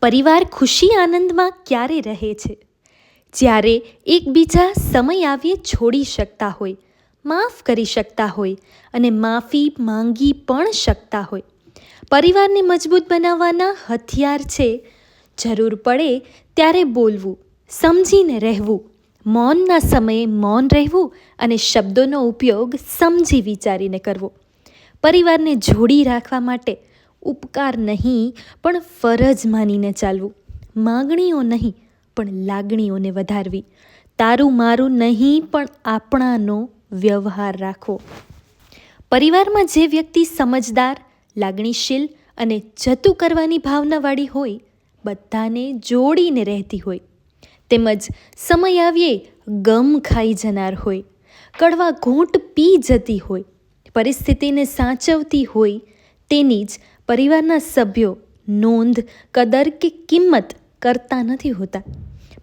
પરિવાર ખુશી આનંદમાં ક્યારે રહે છે? જ્યારે એકબીજા સમય આવ્યે છોડી શકતા હોય, માફ કરી શકતા હોય અને માફી માંગી પણ શકતા હોય. પરિવારને મજબૂત બનાવવાના હથિયાર છે જરૂર પડે ત્યારે બોલવું, સમજીને રહેવું, મૌનના સમયે મૌન રહેવું અને શબ્દોનો ઉપયોગ સમજી વિચારીને કરવો. પરિવારને જોડી રાખવા માટે ઉપકાર નહીં પણ ફરજ માનીને ચાલવું. માગણીઓ નહીં પણ લાગણીઓને વધારવી. તારું મારું નહીં પણ આપણાનો વ્યવહાર રાખવો. પરિવારમાં જે વ્યક્તિ સમજદાર, લાગણીશીલ અને જતું કરવાની ભાવનાવાળી હોય, બધાને જોડીને રહેતી હોય, તેમજ સમય આવ્યે ગમ ખાઈ જનાર હોય, કડવા ઘૂંટ પી જતી હોય, પરિસ્થિતિને સાચવતી હોય, તેની જ પરિવારના સભ્યો નોંધ, કદર કે કિંમત કરતા નથી હોતા.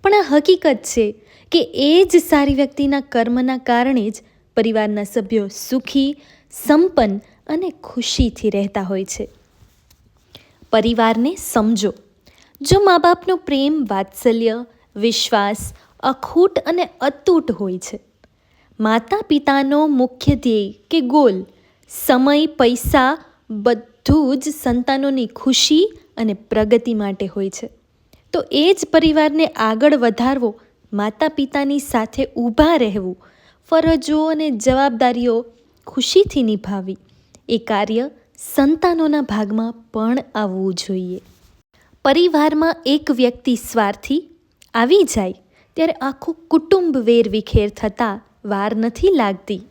પણ આ હકીકત છે કે એ જ સારી વ્યક્તિના કર્મના કારણે જ પરિવારના સભ્યો સુખી, સંપન્ન અને ખુશીથી રહેતા હોય છે. પરિવારને સમજો. જો મા બાપનો પ્રેમ, વાત્સલ્ય, વિશ્વાસ અખૂટ અને અતૂટ હોય છે, માતા પિતાનો મુખ્ય ધ્યેય કે ગોલ, સમય, પૈસા બધું જ સંતાનોની ખુશી અને પ્રગતિ માટે હોય છે, તો એ જ પરિવારને આગળ વધારવો, માતા પિતાની સાથે ઊભા રહેવું, ફરજો અને જવાબદારીઓ ખુશીથી નિભાવવી, એ કાર્ય સંતાનોના ભાગમાં પણ આવવું જોઈએ. પરિવારમાં એક વ્યક્તિ સ્વાર્થી આવી જાય ત્યારે આખું કુટુંબ વેરવિખેર થતાં વાર નથી લાગતી.